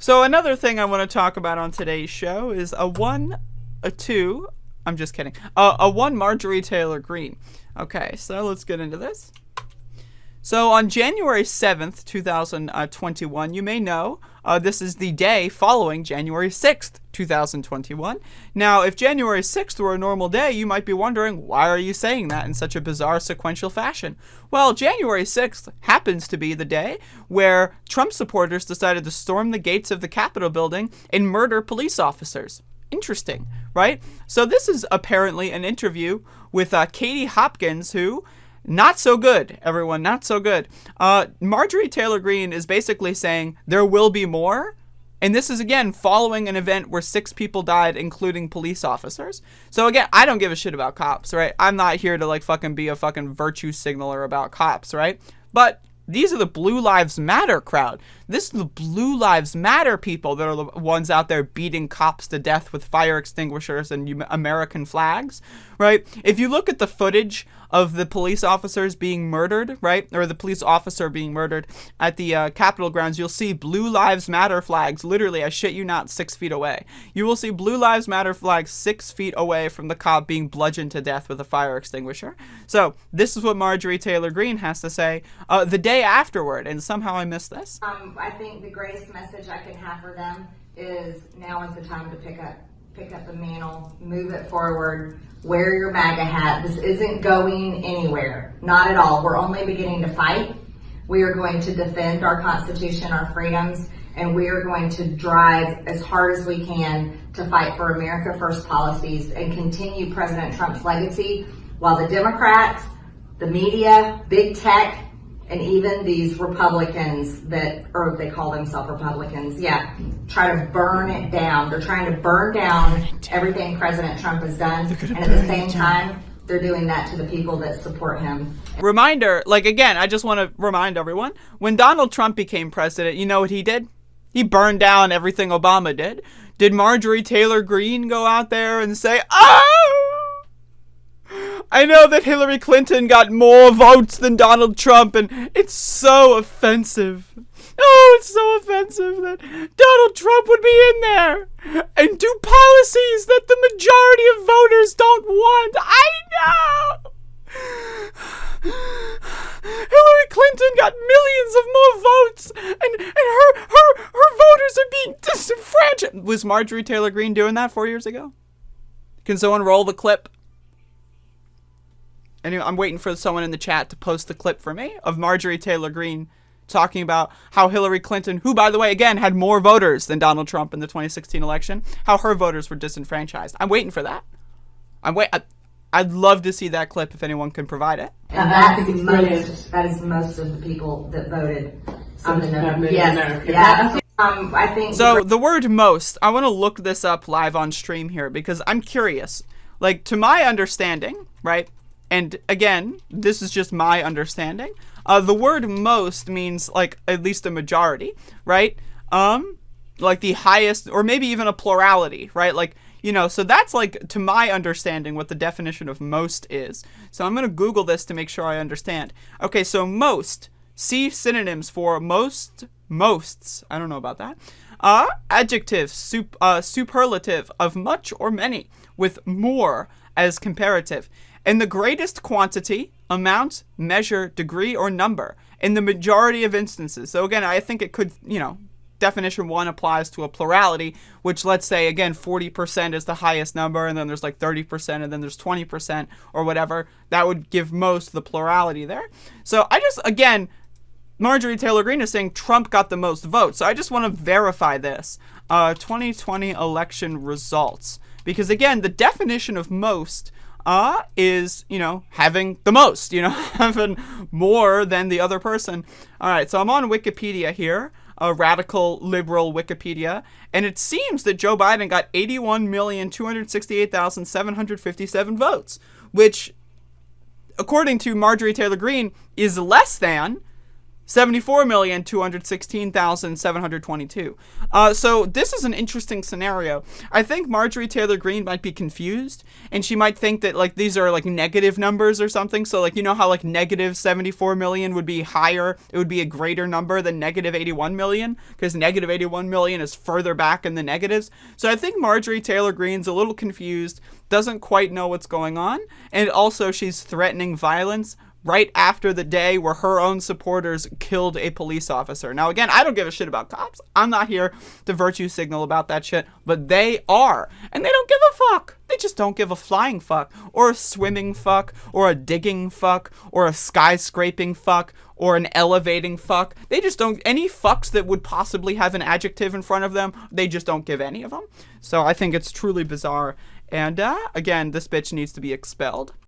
So another thing I want to talk about on today's show is a one Marjorie Taylor Greene. Okay, so let's get into this. So on January 7th, 2021, you may know this is the day following January 6th, 2021. Now, if January 6th were a normal day, you might be wondering, why are you saying that in such a bizarre sequential fashion? Well, January 6th happens to be the day where Trump supporters decided to storm the gates of the Capitol building and murder police officers. Interesting, right? So this is apparently an interview with Katie Hopkins, who... not so good, everyone, not so good. Marjorie Taylor Greene is basically saying there will be more. And this is, again, following an event where 6 people died, including police officers. So, again, I don't give a shit about cops, right? I'm not here to, fucking be a fucking virtue signaler about cops, right? But these are the Blue Lives Matter crowd. This is the Blue Lives Matter people that are the ones out there beating cops to death with fire extinguishers and American flags, right? If you look at the footage of the police officers being murdered, right, or the police officer being murdered at the Capitol grounds, you'll see Blue Lives Matter flags, literally, I shit you not, 6 feet away. You will see Blue Lives Matter flags 6 feet away from the cop being bludgeoned to death with a fire extinguisher. So, this is what Marjorie Taylor Greene has to say the day afterward, and somehow I missed this. I think the greatest message I can have for them is now is the time to pick up the mantle, move it forward, wear your MAGA hat. This isn't going anywhere, not at all. We're only beginning to fight. We are going to defend our Constitution, our freedoms, and we are going to drive as hard as we can to fight for America First policies and continue President Trump's legacy, while the Democrats, the media, big tech, and even these Republicans or they call themselves Republicans, try to burn it down. They're trying to burn down everything President Trump has done, and at the same time, they're doing that to the people that support him. Reminder, again, I just want to remind everyone, when Donald Trump became president, you know what he did? He burned down everything Obama did. Did Marjorie Taylor Greene go out there and say, I know that Hillary Clinton got more votes than Donald Trump, and it's so offensive. Oh, it's so offensive that Donald Trump would be in there and do policies that the majority of voters don't want. I know! Hillary Clinton got millions of more votes, and her voters are being disenfranchised. Was Marjorie Taylor Greene doing that 4 years ago? Can someone roll the clip? Anyway, I'm waiting for someone in the chat to post the clip for me of Marjorie Taylor Greene talking about how Hillary Clinton, who, by the way, again, had more voters than Donald Trump in the 2016 election, how her voters were disenfranchised. I'm waiting for that. I'd love to see that clip if anyone can provide it. And that is most of the people that voted on the no. Yes. I think so. The word most, I want to look this up live on stream here because I'm curious. To my understanding, right? And again, this is just my understanding. The word most means at least a majority, right? The highest, or maybe even a plurality, right? So that's to my understanding what the definition of most is. So I'm going to Google this to make sure I understand. Okay, so most, see synonyms for most, mosts. I don't know about that. Adjective, superlative of much or many, with more as comparative. In the greatest quantity, amount, measure, degree, or number, in the majority of instances. So again, I think it could, definition 1 applies to a plurality, which let's say, again, 40% is the highest number, and then there's 30%, and then there's 20%, or whatever. That would give most the plurality there. So again, Marjorie Taylor Greene is saying Trump got the most votes. So I just want to verify this. 2020 election results. Because again, the definition of most is, having the most, having more than the other person. All right, so I'm on Wikipedia here, a radical liberal Wikipedia, and it seems that Joe Biden got 81,268,757 votes, which, according to Marjorie Taylor Greene, is less than 74,216,722. So this is an interesting scenario. I think Marjorie Taylor Greene might be confused, and she might think that like these are like negative numbers or something. So like, you know how like negative 74 million would be higher, it would be a greater number than negative 81 million, because negative 81 million is further back in the negatives. So I think Marjorie Taylor Greene's a little confused, doesn't quite know what's going on, and also she's threatening violence right after the day where her own supporters killed a police officer. Now, again, I don't give a shit about cops. I'm not here to virtue signal about that shit, but they are. And they don't give a fuck. They just don't give a flying fuck, or a swimming fuck, or a digging fuck, or a skyscraping fuck, or an elevating fuck. They just don't, any fucks that would possibly have an adjective in front of them, they just don't give any of them. So I think it's truly bizarre. And again, this bitch needs to be expelled.